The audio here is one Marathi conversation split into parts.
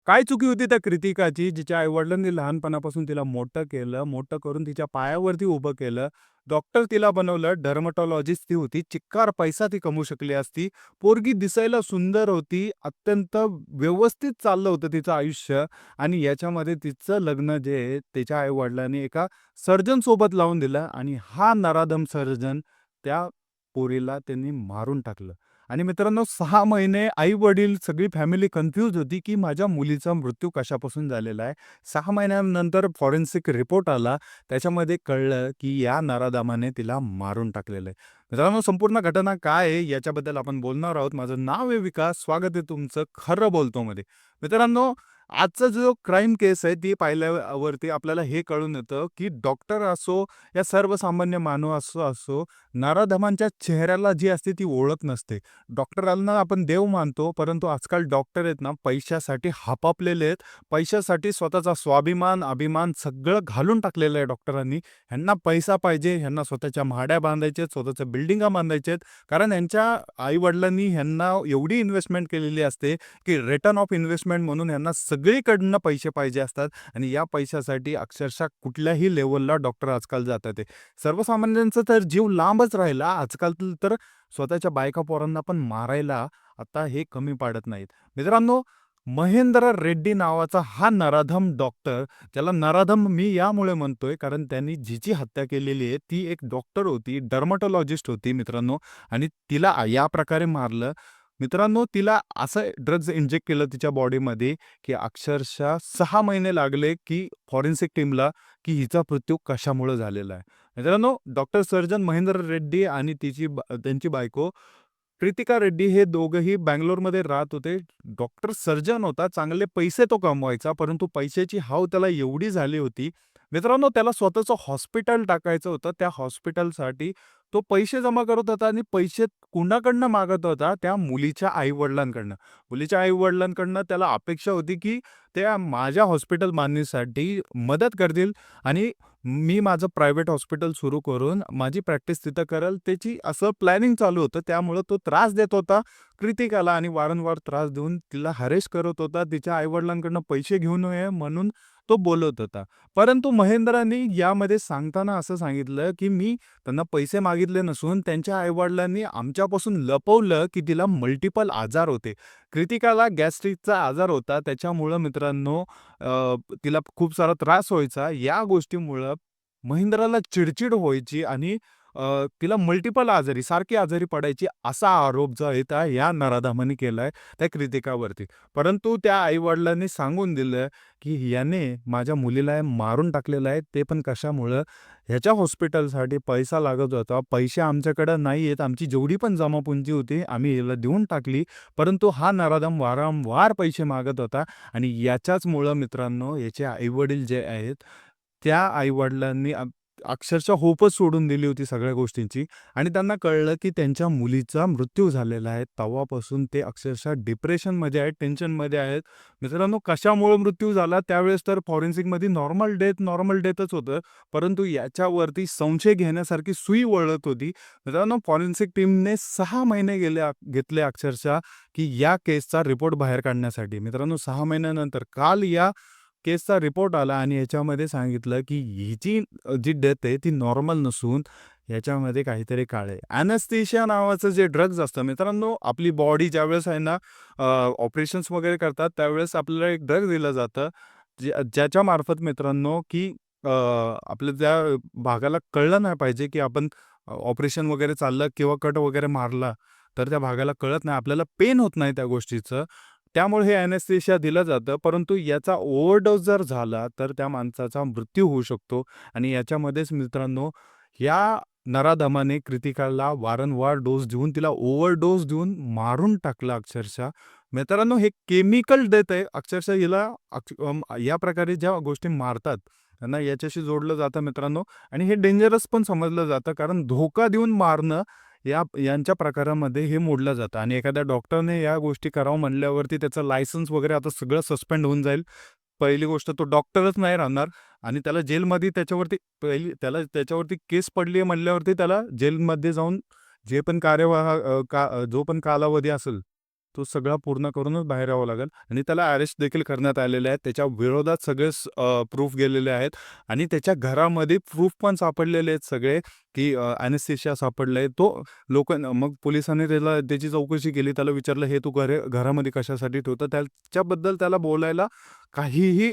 काय चुकी होती त्या कृतिकाची, जिच्या आई-वडिलांनी लहानपणापासून तिला मोठं केलं, मोठं करून तिच्या पायावरती उभं केलं. डॉक्टर तिला बनवलं, डर्मॅटॉलॉजिस्ट ती होती, चिक्कार पैसा ती कमवू शकली असती. पोरगी दिसायला सुंदर होती, अत्यंत व्यवस्थित चाललं होतं तिचं आयुष्य आणि याच्यामध्ये तिचं लग्न जे आहे, तिच्या आई-वडिलांनी एका सर्जनसोबत लावून दिलं आणि हा नराधम सर्जन त्या पोरीला त्यांनी मारून टाकलं. आणि मित्रांनो 6 महिने आई-वडील सगळी फॅमिली कन्फ्यूज होती, की माझ्या मुलीचा मृत्यू कशापासून झालेला आहे. 6 महिन्यानंतर फॉरेन्सिक रिपोर्ट आला. त्याच्यामध्ये कळलं, की या नराधमाने तिला मारून टाकलेलं आहे. मित्रांनो संपूर्ण घटना काय आहे याच्याबद्दल आपण बोलणार आहोत. माझं नाव आहे विकास. स्वागत आहे तुमचं खरं बोलतो मध्ये. मित्रांनो आजचा जो क्राईम केस आहे ती पाहिल्यावरती आपल्याला हे कळून येतं, की डॉक्टर असो या सर्वसामान्य मानव असो, नराधमांच्या चेहऱ्याला जी असते ती ओळख नसते. डॉक्टरांना आपण देव मानतो, परंतु आजकाल डॉक्टर आहेत ना, पैशासाठी हापापलेले आहेत. पैशासाठी स्वतःचा स्वाभिमान, अभिमान सगळं घालून टाकलेलं आहे डॉक्टरांनी. ह्यांना पैसा पाहिजे, ह्यांना स्वतःच्या महाड्या बांधायच्या आहेत, स्वतःच्या बिल्डिंगा बांधायच्या आहेत. कारण यांच्या आई-वडिलांनी ह्यांना एवढी इन्व्हेस्टमेंट केलेली असते, की रिटर्न ऑफ इन्व्हेस्टमेंट म्हणून ह्यांना सगळीकडनं पैसे पाहिजे असतात आणि या पैशासाठी अक्षरशः कुठल्याही लेव्हलला डॉक्टर आजकाल जातात आहे. सर्वसामान्यांचा तर जीव लांबच राहिला. आजकाल तर स्वतःच्या बायका पोरांना पण मारायला आता हे कमी पाडत नाहीत. मित्रांनो, महेंद्र रेड्डी नावाचा हा नराधम डॉक्टर, त्याला नराधम मी यामुळे म्हणतोय कारण त्यांनी जिची हत्या केलेली आहे ती एक डॉक्टर होती, डर्मॅटॉलॉजिस्ट होती मित्रांनो आणि तिला या प्रकारे मारलं. मित्रांनो, तिला असं ड्रग्ज इंजेक्ट केलं तिच्या बॉडीमध्ये, की अक्षरशः 6 महिने लागले, की फॉरेन्सिक टीमला, की हिचा मृत्यू कशामुळे झालेला आहे. मित्रांनो, डॉक्टर सर्जन महेंद्र रेड्डी आणि त्यांची बायको प्रीतिका रेड्डी हे दोघंही बंगलोरमध्ये राहत होते. डॉक्टर सर्जन होता, चांगले पैसे तो कमवायचा, परंतु पैशाची हाव त्याला एवढी झाली होती. मित्रांनो, त्याला स्वतःचं हॉस्पिटल टाकायचं होतं. त्या हॉस्पिटलसाठी तो पैसे जमा करत होता आणि पैसे कुणाकडनं मागत होता? त्या मुलीच्या आई-वडिलांकडनं. मुलीच्या आई-वडिलांकडनं त्याला अपेक्षा होती, की त्या माझ्या हॉस्पिटल बांधणीसाठी मदत करतील आणि मी माझं प्रायव्हेट हॉस्पिटल सुरू करून माझी प्रॅक्टिस तिथं करेल, त्याची असं प्लॅनिंग चालू होतं. त्यामुळं तो त्रास देत होता कृतिकाला आणि वारंवार त्रास देऊन तिला हॅरेस करत होता. तिच्या आई-वडिलांकडनं पैसे घेऊन ये म्हणून तो बोलत होता. परंतु महेंद्रांनी यामध्ये सांगताना असं सांगितलं, की मी त्यांना पैसे मागितले नसून त्यांच्या आई-वडिलांनी आमच्यापासून लपवलं, की तिला मल्टिपल आजार होते. कृतिकाला गॅस्ट्रिकचा आजार होता. त्याच्यामुळं मित्रांनो तिला खूप सारा त्रास व्हायचा. या गोष्टीमुळं महेंद्राला चिडचिड व्हायची आणि तिला मल्टिपल आजारी, सारखी आजारी पडायची असा आरोप जो आहे त्या या नराधमांनी केलाय त्या कृतिकावरती. परंतु त्या आई-वडिलांनी सांगून दिलं, की याने माझ्या मुलीला मारून टाकलेलं आहे. ते पण कशामुळं? ह्याच्या हॉस्पिटलसाठी पैसा लागत होता. पैसे आमच्याकडं नाही आहेत. आमची जेवढी पण जमापुंजी होती आम्ही याला देऊन टाकली. परंतु हा नराधम वारंवार पैसे मागत होता आणि याच्याचमुळं मित्रांनो याचे आई-वडील जे आहेत, त्या आई-वडिलांनी अक्षरशः होपच सोडून दिली होती सगळ्या गोष्टींची आणि त्यांना कळलं, की त्यांच्या मुलीचा मृत्यू झालेला आहे. तेव्हापासून ते अक्षरशः डिप्रेशनमध्ये आहेत, टेन्शनमध्ये आहेत. मित्रांनो, कशामुळे मृत्यू झाला त्यावेळेस तर फॉरेन्सिकमध्ये नॉर्मल डेथच होतं. परंतु याच्यावरती संशय घेण्यासारखी सुई वळत होती. मित्रांनो, फॉरेन्सिक टीमने 6 महिने घेतले अक्षरशः, की या केसचा रिपोर्ट बाहेर काढण्यासाठी. मित्रांनो, 6 महिन्यानंतर काल या केसचा रिपोर्ट आला आणि याच्यामध्ये सांगितलं, की हिची जी डेथ आहे ती नॉर्मल नसून याच्यामध्ये काहीतरी काळं आहे. ॲनेस्थेशिया नावाचं जे ड्रग्ज असतं मित्रांनो, आपली बॉडी ज्यावेळेस आहे ना ऑपरेशन्स वगैरे करतात त्यावेळेस आपल्याला एक ड्रग दिलं जातं, ज्याच्यामार्फत मित्रांनो, की आपल्या त्या भागाला कळलं नाही पाहिजे, की आपण ऑपरेशन वगैरे चाललं किंवा कट वगैरे मारला, तर त्या भागाला कळत नाही. आपल्याला पेन होत नाही त्या गोष्टीचं. त्यामुळे हे ॲनेस्थेशिया दिलं जातं. परंतु याचा ओव्हरडोस जर झाला, तर त्या माणसाचा मृत्यू होऊ शकतो आणि याच्यामध्येच मित्रांनो, या नराधमाने कृतिकाला वारंवार डोस देऊन, तिला ओव्हरडोस देऊन मारून टाकलं अक्षरशः. मित्रांनो, हे केमिकल डेथ आहे. अक्षरशः हिला या प्रकारे ज्या गोष्टी मारतात, त्यांना याच्याशी जोडलं जातं मित्रांनो आणि हे डेंजरस पण समजलं जातं कारण धोका देऊन मारणं यांच्या प्रकारामध्ये हे मोडलं जातं आणि एखाद्या डॉक्टरने या गोष्टी करावं म्हणल्यावरती त्याचं लायसन्स वगैरे आता सगळं सस्पेंड होऊन जाईल. पहिली गोष्ट तो डॉक्टरच नाही राहणार आणि त्याला जेलमध्ये त्याच्यावरती केस पडली आहे म्हणल्यावरती त्याला जेलमध्ये जाऊन जे पण जो पण कालावधी असेल तो सगळा पूर्ण करूनच बाहेर यावं लागेल आणि त्याला अरेस्ट देखील करण्यात आलेले आहेत. त्याच्या विरोधात सगळे प्रूफ गेलेले आहेत आणि त्याच्या घरामध्ये प्रूफ पण सापडलेले आहेत सगळे, की ॲनेस्थेशिया सापडलंय. तो मग पोलिसांनी त्याची चौकशी केली. त्याला विचारलं, "हे तू घरामध्ये कशासाठी ठेवतं?" त्याच्याबद्दल त्याला बोलायला काहीही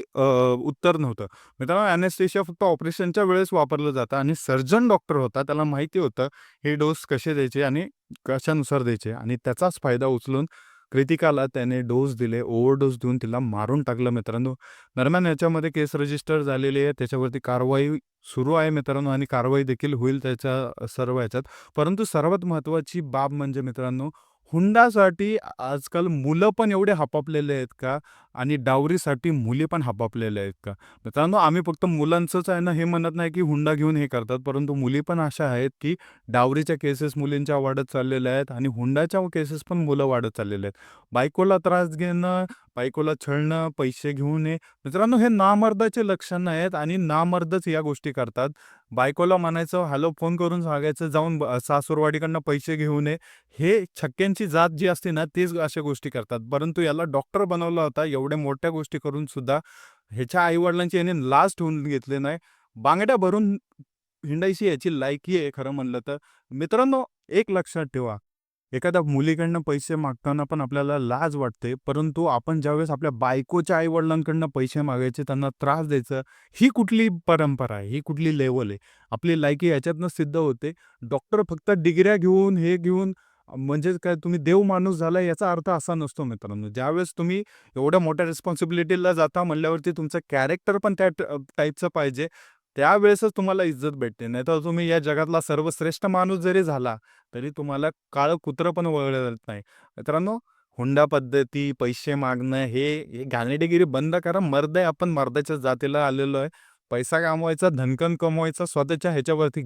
उत्तर नव्हतं. मित्रांनो, ॲनेस्थेशिया फक्त ऑपरेशनच्या वेळेस वापरलं जातं आणि सर्जन डॉक्टर होता. त्याला माहिती होतं हे डोस कसे द्यायचे आणि कशानुसार द्यायचे आणि त्याचाच फायदा उचलून कृतिकाला त्याने डोस दिले. ओव्हरडोस देऊन तिला मारून टाकलं मित्रांनो. दरम्यान याच्यामध्ये केस रजिस्टर झालेली आहे. त्याच्यावरती कारवाई सुरू आहे मित्रांनो आणि कारवाई देखील होईल त्याच्या सर्व ह्याच्यात. परंतु सर्वात महत्त्वाची बाब म्हणजे मित्रांनो, हुंडासाठी आजकाल मुलं पण एवढे हापापलेले आहेत का? आणि डावरीसाठी मुली पण हापापलेल्या आहेत का? मित्रांनो, आम्ही फक्त मुलांचंच आहे ना हे म्हणत नाही, की हुंडा घेऊन हे करतात. परंतु मुली पण अशा आहेत, की डावरीच्या केसेस मुलींच्या वाढत चाललेल्या आहेत आणि हुंडाच्या केसेस पण मुलं वाढत चाललेले आहेत. बायकोला त्रास घेणं, बायकोला छळणं, पैसे घेऊन ये. मित्रांनो, हे नामर्दाचे लक्षणं आहेत आणि नामर्दच या गोष्टी करतात. बायकोला म्हणायचं, हॅलो फोन करून सांगायचं, जाऊन सासूरवाडीकडनं पैसे घेऊन ये. हे छक्क्यांची जात जी असते ना, तीच अशा गोष्टी करतात. परंतु याला डॉक्टर बनवला होता. एवढ्या मोठ्या गोष्टी करून सुद्धा ह्याच्या आई-वडिलांची याने लाज ठेवून घेतली नाही. बांगड्या भरून हिंडायची याची लायकी आहे खरं म्हणलं तर. मित्रांनो, एक लक्षात ठेवा, एखाद्या मुलीकडनं पैसे मागताना पण आपल्याला लाज वाटते. परंतु आपण ज्यावेळेस आपल्या बायकोच्या आई-वडिलांकडनं पैसे मागायचे, त्यांना त्रास द्यायचं, ही कुठली परंपरा आहे? ही कुठली लेव्हल आहे? आपली लायकी याच्यातनं सिद्ध होते. डॉक्टर फक्त डिग्र्या घेऊन, हे घेऊन म्हणजे काय तुम्ही देव माणूस झाला याचा अर्थ असा नसतो मित्रांनो. ज्यावेळेस तुम्ही एवढ्या मोठ्या रिस्पॉन्सिबिलिटीला जाता म्हणल्यावरती तुमचं कॅरेक्टर पण त्या टाईपचं पाहिजे. त्यावेळेसच तुम्हाला इज्जत भेटते. नाहीतर तुम्ही या जगातला सर्वश्रेष्ठ माणूस जरी झाला, तरी तुम्हाला काळं कुत्रं पण वळलं जात नाही. मित्रांनो, हुंडा पद्धती, पैसे मागणं हे घाणेरडेगिरी बंद करा. मर्द आहे आपण, मर्दाच्या जातीला आलेलो आहे. पैसा कमवायचा, धनकन कमवायचा, स्वतःच्या ह्याच्यावरती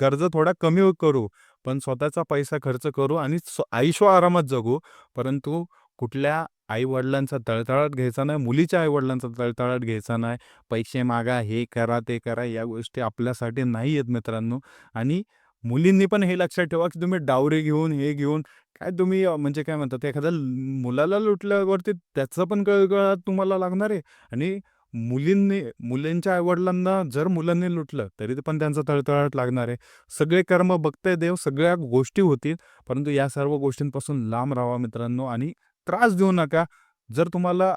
गरजा थोडा कमी करू, पण स्वतःचा पैसा खर्च करू आणि ऐशोआरामात जगू. परंतु कुठल्या आई-वडिलांचा तळतळाट घ्यायचा नाही, मुलीच्या आई-वडिलांचा तळतळाट घ्यायचा नाही. पैसे मागा, हे करा, ते करा, या गोष्टी आपल्यासाठी नाही आहेत मित्रांनो. आणि मुलींनी पण हे लक्षात ठेवा, की तुम्ही डावरी घेऊन, हे घेऊन काय तुम्ही म्हणजे काय म्हणतात, एखाद्या मुलाला लुटल्यावरती त्याचं पण कळकळा तुम्हाला लागणार आहे आणि मुलींच्या आई-वडिलांना जर मुलांनी लुटलं, तरी ते पण त्यांचा तळतळाट लागणार आहे. सगळे कर्म बघतंय देव, सगळ्या गोष्टी होतील, परंतु या सर्व गोष्टींपासून लांब राहावा मित्रांनो आणि त्रास देऊ नका. जर तुम्हाला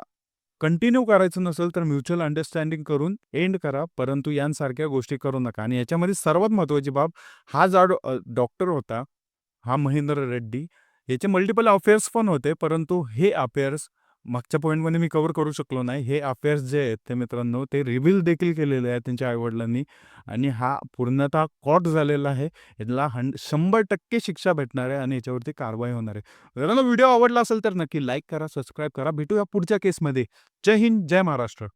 कंटिन्यू करायचं नसेल, तर म्युच्युअल अंडरस्टँडिंग करून एंड करा. परंतु यांसारख्या गोष्टी करू नका आणि याच्यामध्ये सर्वात महत्त्वाची बाब, हा डॉक्टर होता, हा महेंद्र रेड्डी, याचे मल्टिपल अफेअर्स पण होते. परंतु हे अफेअर्स मागच्या पॉइंटमध्ये मी कव्हर करू शकलो नाही. हे अफेअर्स जे आहेत ते मित्रांनो, ते रिव्हील देखील केलेले आहेत त्यांच्या आई आणि हा पूर्णतः कॉट झालेला आहे. याला 100% शिक्षा भेटणार आहे आणि याच्यावरती कारवाई होणार आहे. मित्रांनो, व्हिडिओ आवडला असेल तर नक्की लाईक करा, सबस्क्राईब करा. भेटूया पुढच्या केसमध्ये. जय हिंद, जय महाराष्ट्र.